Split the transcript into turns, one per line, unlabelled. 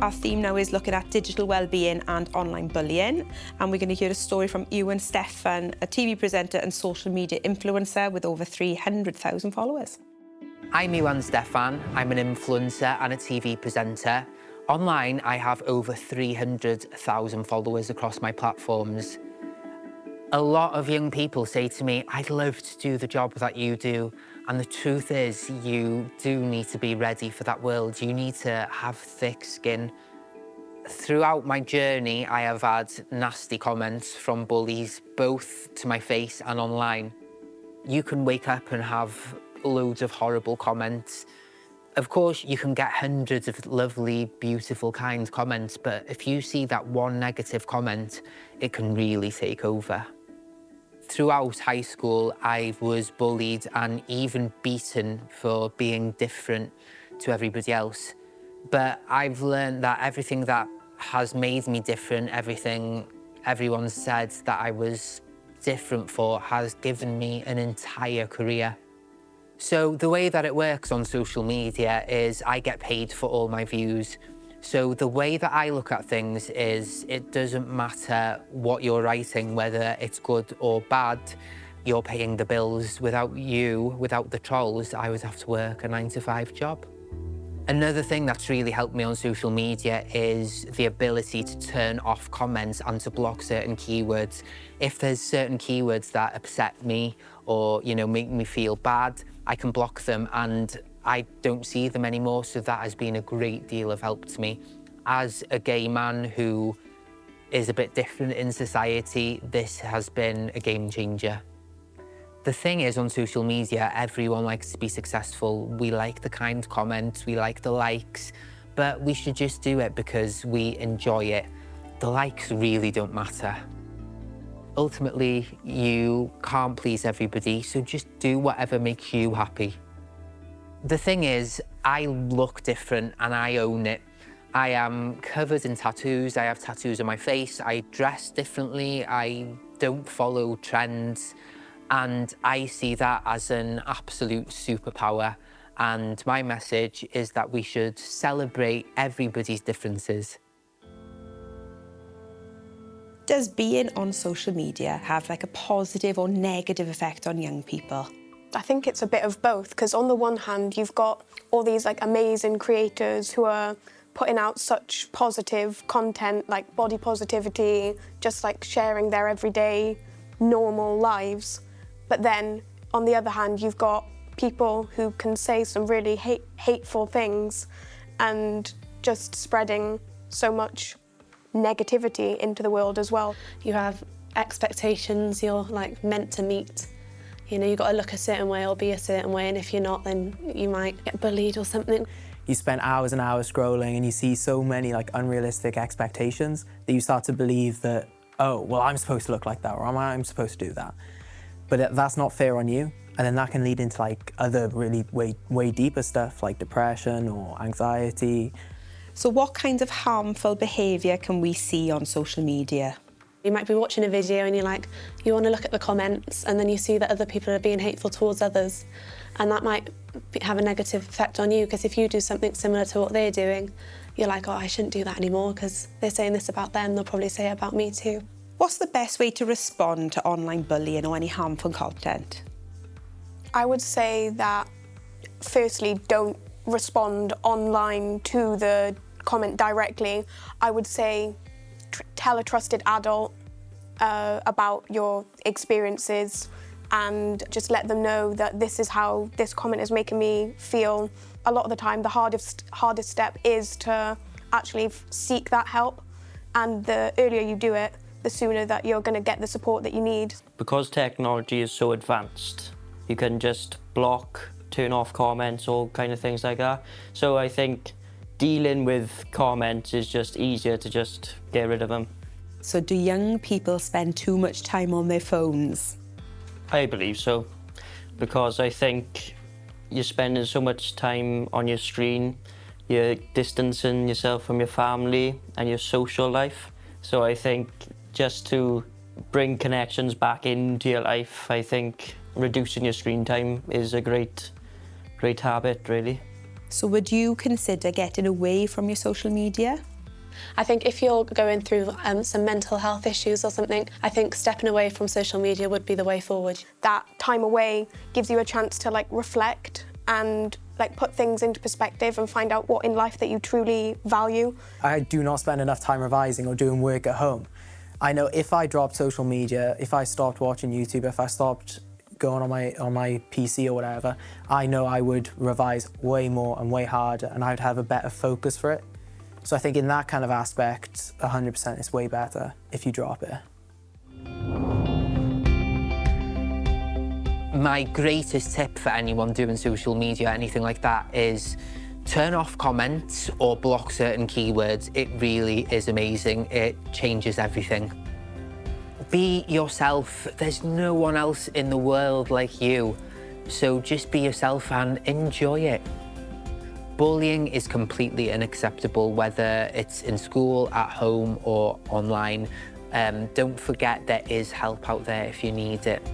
Our theme now is looking at digital wellbeing and online bullying. And we're going to hear a story from Iwan Steffan, a TV presenter and social media influencer with over 300,000 followers.
I'm Iwan Steffan. I'm an influencer and a TV presenter. Online, I have over 300,000 followers across my platforms. A lot of young people say to me, I'd love to do the job that you do. And the truth is, you do need to be ready for that world. You need to have thick skin. Throughout my journey, I have had nasty comments from bullies, both to my face and online. You can wake up and have loads of horrible comments. Of course, you can get hundreds of lovely, beautiful, kind comments, but if you see that one negative comment, it can really take over. Throughout high school, I was bullied and even beaten for being different to everybody else. But I've learned that everything that has made me different, everything everyone said that I was different for, has given me an entire career. So the way that it works on social media is I get paid for all my views. So the way that I look at things is it doesn't matter what you're writing, whether it's good or bad, you're paying the bills. Without you, without the trolls, I would have to work a 9-to-5 job. Another thing that's really helped me on social media is the ability to turn off comments and to block certain keywords. If there's certain keywords that upset me or, make me feel bad, I can block them and I don't see them anymore, so that has been a great deal of help to me. As a gay man who is a bit different in society, this has been a game changer. The thing is, on social media, everyone likes to be successful. We like the kind comments, we like the likes, but we should just do it because we enjoy it. The likes really don't matter. Ultimately, you can't please everybody, so just do whatever makes you happy. The thing is, I look different and I own it. I am covered in tattoos, I have tattoos on my face, I dress differently, I don't follow trends, and I see that as an absolute superpower. And my message is that we should celebrate everybody's differences.
Does being on social media have like a positive or negative effect on young people?
I think it's a bit of both, because on the one hand, you've got all these amazing creators who are putting out such positive content, like body positivity, just sharing their everyday, normal lives. But then, on the other hand, you've got people who can say some really hateful things and just spreading so much negativity into the world as well.
You have expectations you're meant to meet. You've got to look a certain way or be a certain way, and if you're not, then you might get bullied or something.
You spend hours and hours scrolling and you see so many unrealistic expectations that you start to believe that, oh, well, I'm supposed to look like that, or I'm supposed to do that. But that's not fair on you. And then that can lead into other really way deeper stuff like depression or anxiety.
So what kinds of harmful behaviour can we see on social media?
You might be watching a video and you want to look at the comments, and then you see that other people are being hateful towards others, and that might have a negative effect on you, because if you do something similar to what they're doing, you're like, oh, I shouldn't do that anymore because they're saying this about them, they'll probably say it about me too.
What's the best way to respond to online bullying or any harmful content?
I would say that, firstly, don't respond online to the comment directly. I would say tell a trusted adult about your experiences and just let them know that this is how this comment is making me feel. A lot of the time, the hardest step is to actually seek that help, and the earlier you do it, the sooner that you're going to get the support that you need.
Because technology is so advanced, you can just block, turn off comments, all kind of things like that. So I think dealing with comments is just easier to just get rid of them.
So do young people spend too much time on their phones?
I believe so, because I think you're spending so much time on your screen, you're distancing yourself from your family and your social life. So I think just to bring connections back into your life, I think reducing your screen time is a great habit, really.
So would you consider getting away from your social media?
I think if you're going through some mental health issues or something, I think stepping away from social media would be the way forward.
That time away gives you a chance to like reflect and like put things into perspective and find out what in life that you truly value.
I do not spend enough time revising or doing work at home. I know if I dropped social media, if I stopped watching YouTube, if I stopped going on my PC or whatever, I know I would revise way more and way harder, and I'd have a better focus for it. So I think in that kind of aspect, 100% it's way better if you drop it.
My greatest tip for anyone doing social media, anything like that, is turn off comments or block certain keywords. It really is amazing. It changes everything. Be yourself. There's no one else in the world like you. So just be yourself and enjoy it. Bullying is completely unacceptable, whether it's in school, at home, or online. Don't forget there is help out there if you need it.